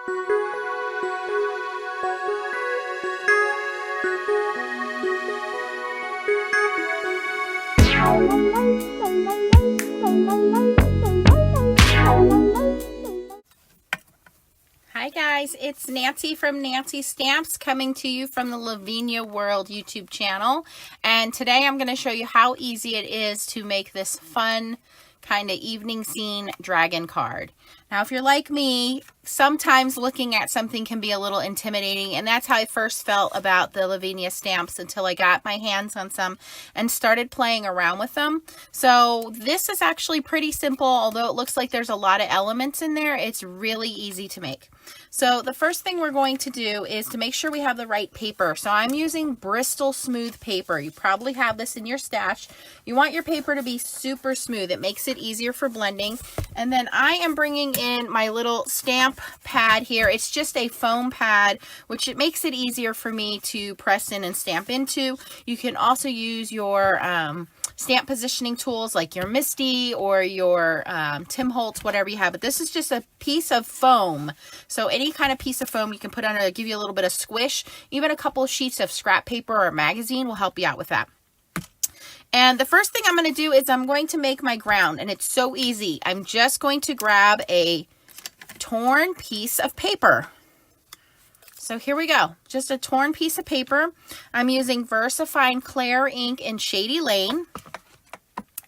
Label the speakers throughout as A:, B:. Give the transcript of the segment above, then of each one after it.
A: Hi guys, it's Nancy from Nancy Stamps coming to you from the Lavinia World YouTube channel, and today I'm going to show you how easy it is to make this fun kind of evening scene dragon card. Now if you're like me, sometimes looking at something can be a little intimidating, and that's how I first felt about the Lavinia stamps until I got my hands on some and started playing around with them. So this is actually pretty simple, although it looks like there's a lot of elements in there. It's really easy to make. So the first thing we're going to do is to make sure we have the right paper. So I'm using Bristol smooth paper. You probably have this in your stash. You want your paper to be super smooth. It makes it easier for blending. And then I am bringing in my little stamp pad here. It's just a foam pad, which it makes it easier for me to press in and stamp into. You can also use your stamp positioning tools like your Misty or your Tim Holtz, whatever you have, but this is just a piece of foam. So any kind of piece of foam you can put on it, give you a little bit of squish. Even a couple of sheets of scrap paper or a magazine will help you out with that. And the first thing I'm going to do is I'm going to make my ground, and it's so easy. I'm just going to grab a torn piece of paper. So here we go, just a torn piece of paper. I'm using VersaFine Clair ink in Shady Lane.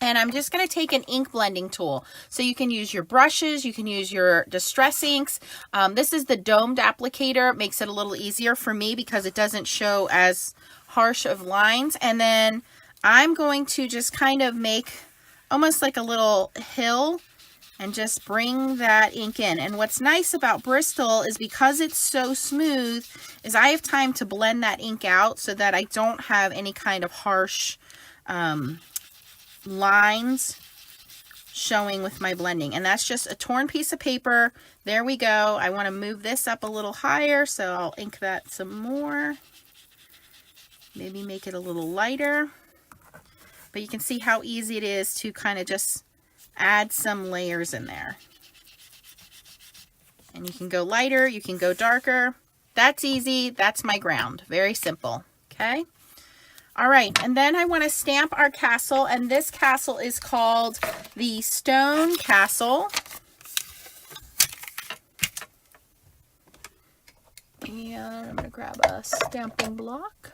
A: And I'm just going to take an ink blending tool. So you can use your brushes, you can use your distress inks. This is the domed applicator. It makes it a little easier for me because it doesn't show as harsh of lines. And then I'm going to just kind of make almost like a little hill and just bring that ink in. And what's nice about Bristol is because it's so smooth, is I have time to blend that ink out so that I don't have any kind of harsh lines showing with my blending. And that's just a torn piece of paper. There we go. I want to move this up a little higher, so I'll ink that some more. Maybe make it a little lighter. But you can see how easy it is to kind of just add some layers in there. And you can go lighter, you can go darker. That's easy. That's my ground. Very simple. Okay. All right. And then I want to stamp our castle. And this castle is called the Stone Castle. And I'm going to grab a stamping block.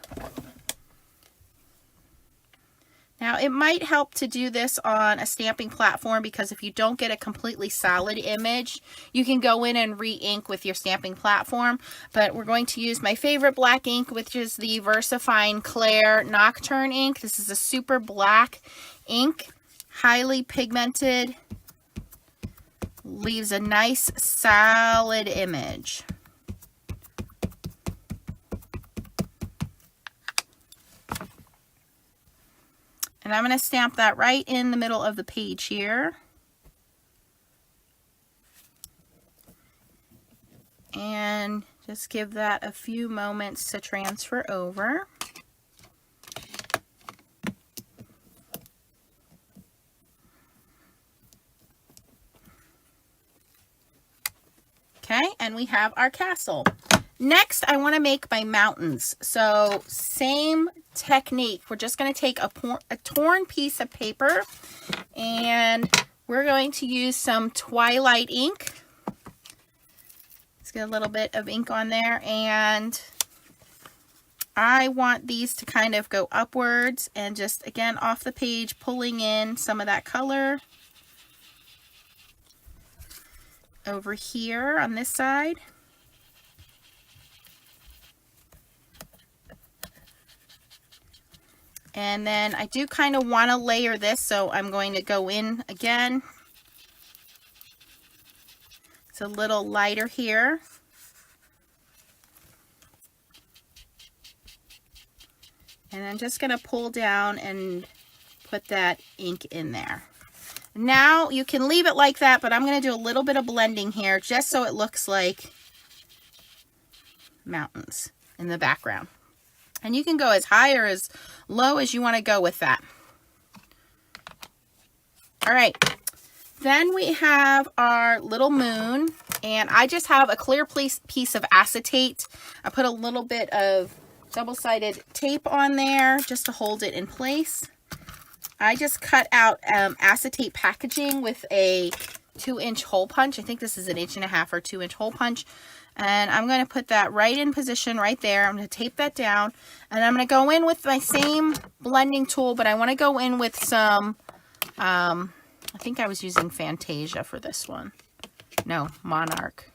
A: Now, it might help to do this on a stamping platform, because if you don't get a completely solid image, you can go in and re-ink with your stamping platform. But we're going to use my favorite black ink, which is the VersaFine Clair Nocturne ink. This is a super black ink, highly pigmented, leaves a nice solid image. And I'm going to stamp that right in the middle of the page here. And just give that a few moments to transfer over. Okay, and we have our castle. Next, I want to make my mountains. So same technique. We're just going to take a torn piece of paper, and we're going to use some Twilight ink. Let's get a little bit of ink on there, and I want these to kind of go upwards and just, again, off the page, pulling in some of that color over here on this side. And then I do kind of want to layer this, so I'm going to go in again. It's a little lighter here. And I'm just going to pull down and put that ink in there. Now you can leave it like that, but I'm going to do a little bit of blending here just so it looks like mountains in the background. And you can go as high or as low as you want to go with that. All right. Then we have our little moon, And I just have a clear piece of acetate. I put a little bit of double-sided tape on there just to hold it in place. I just cut out acetate packaging with a 2-inch hole punch. I think this is an 1.5 or 2-inch hole punch. And I'm going to put that right in position right there. I'm going to tape that down. And I'm going to go in with my same blending tool, but I want to go in with some, I think I was using Fantasia for this one. No, Monarch.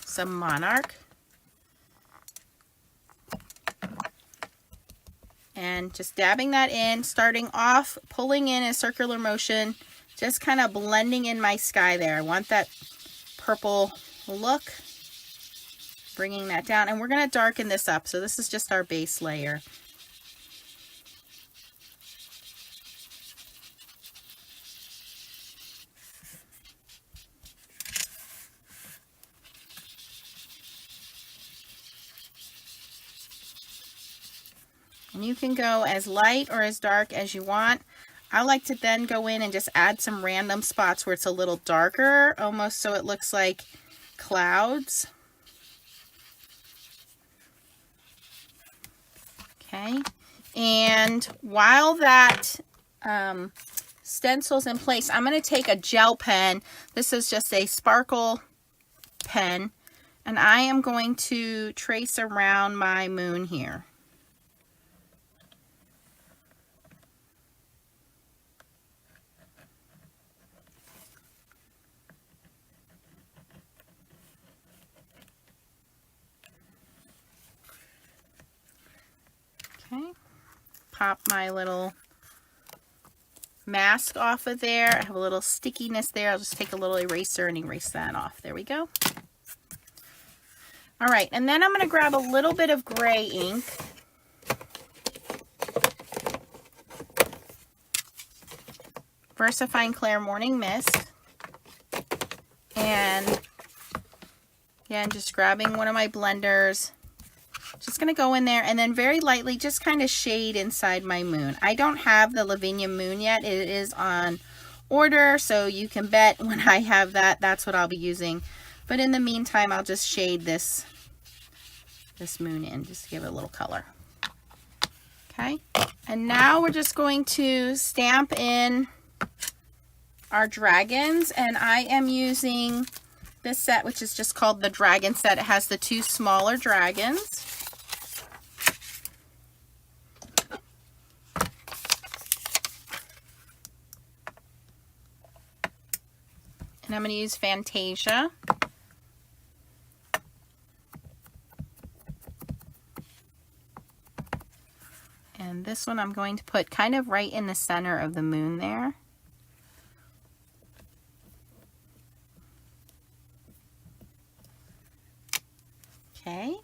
A: Some Monarch. And just dabbing that in, starting off, pulling in a circular motion, just kind of blending in my sky there. I want that purple look, bringing that down, and we're going to darken this up. So this is just our base layer. And you can go as light or as dark as you want. I like to then go in and just add some random spots where it's a little darker, almost so it looks like clouds. Okay, and while that stencil's in place, I'm going to take a gel pen. This is just a sparkle pen, and I am going to trace around my moon here. Okay, pop my little mask off of there. I have a little stickiness there. I'll just take a little eraser and erase that off. There we go. All right, and then I'm going to grab a little bit of gray ink. VersaFine Clair Morning Mist. And again, just grabbing one of my blenders. Just going to go in there and then very lightly just kind of shade inside my moon. I don't have the Lavinia moon yet. It is on order, so you can bet when I have that, that's what I'll be using. But in the meantime, I'll just shade this moon in just to give it a little color. Okay, and now we're just going to stamp in our dragons, and I am using this set, which is just called the Dragon set. It has the 2 smaller dragons. And I'm going to use Fantasia. And this one I'm going to put kind of right in the center of the moon there. Okay.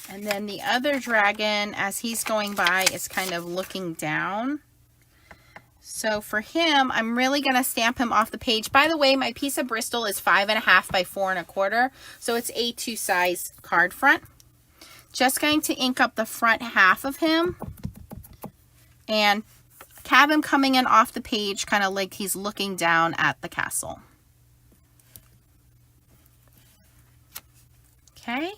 A: And then the other dragon, as he's going by, is kind of looking down. So for him, I'm really going to stamp him off the page. By the way, my piece of Bristol is 5.5 by 4.25, so it's A2 size card front. Just going to ink up the front half of him and have him coming in off the page, kind of like he's looking down at the castle. Okay.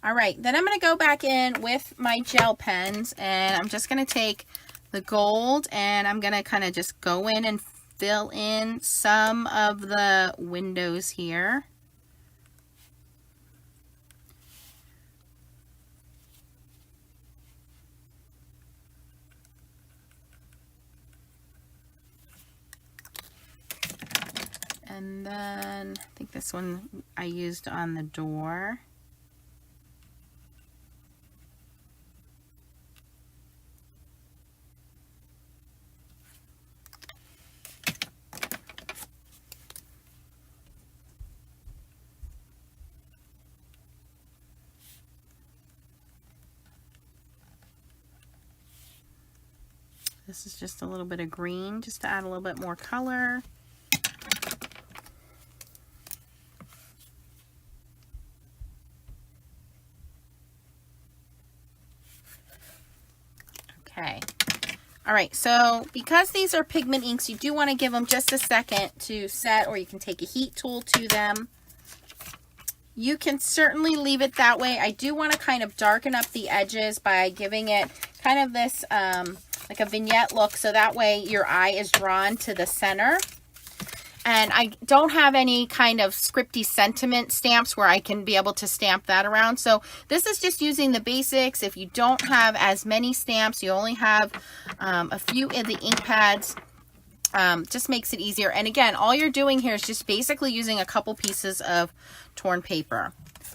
A: All right, then I'm going to go back in with my gel pens, and I'm just going to take the gold and I'm going to kind of just go in and fill in some of the windows here. And then I think this one I used on the door. This is just a little bit of green, just to add a little bit more color. Okay. All right, so because these are pigment inks, you do want to give them just a second to set, or you can take a heat tool to them. You can certainly leave it that way. I do want to kind of darken up the edges by giving it kind of this like a vignette look, so that way your eye is drawn to the center. And I don't have any kind of scripty sentiment stamps where I can be able to stamp that around. So this is just using the basics. If you don't have as many stamps, you only have a few of the ink pads, just makes it easier. And again, all you're doing here is just basically using a couple pieces of torn paper.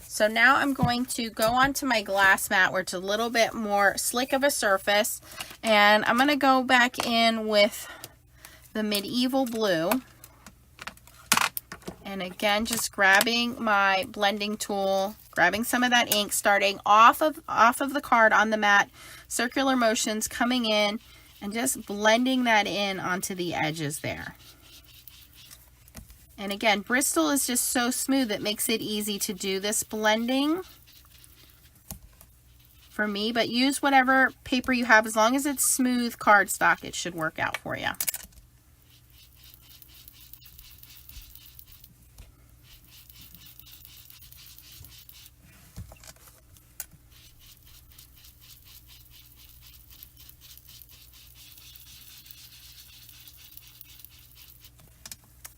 A: So now I'm going to go onto my glass mat where it's a little bit more slick of a surface. And I'm going to go back in with the medieval blue. And again, just grabbing my blending tool, grabbing some of that ink, starting off of the card on the mat, circular motions coming in, and just blending that in onto the edges there. And again, Bristol is just so smooth, it makes it easy to do this blending for me, but use whatever paper you have. As long as it's smooth cardstock, it should work out for you.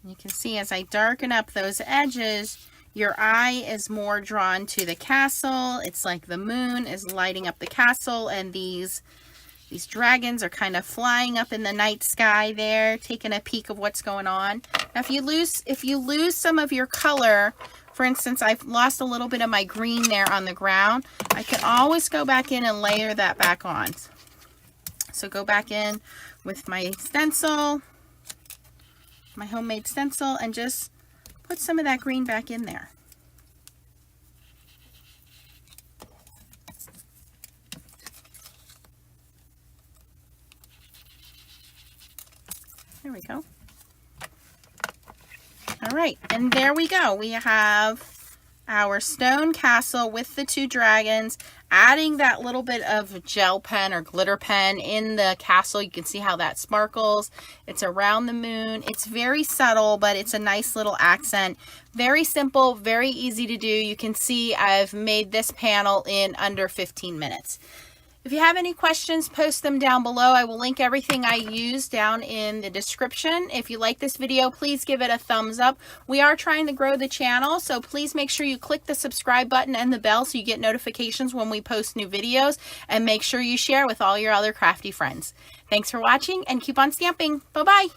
A: You can see as I darken up those edges, your eye is more drawn to the castle. It's like the moon is lighting up the castle, and these dragons are kind of flying up in the night sky there, taking a peek of what's going on. Now, if you lose some of your color, for instance, I've lost a little bit of my green there on the ground, I can always go back in and layer that back on. So go back in with my stencil, my homemade stencil, and just put some of that green back in there. There we go. All right, and there we go. We have our stone castle with the two dragons, adding that little bit of gel pen or glitter pen in the castle. You can see how that sparkles. It's around the moon. It's very subtle, but it's a nice little accent. Very simple, very easy to do. You can see I've made this panel in under 15 minutes. If you have any questions, post them down below. I will link everything I use down in the description. If you like this video, please give it a thumbs up. We are trying to grow the channel, so please make sure you click the subscribe button and the bell so you get notifications when we post new videos, and make sure you share with all your other crafty friends. Thanks for watching, and keep on stamping. Bye-bye.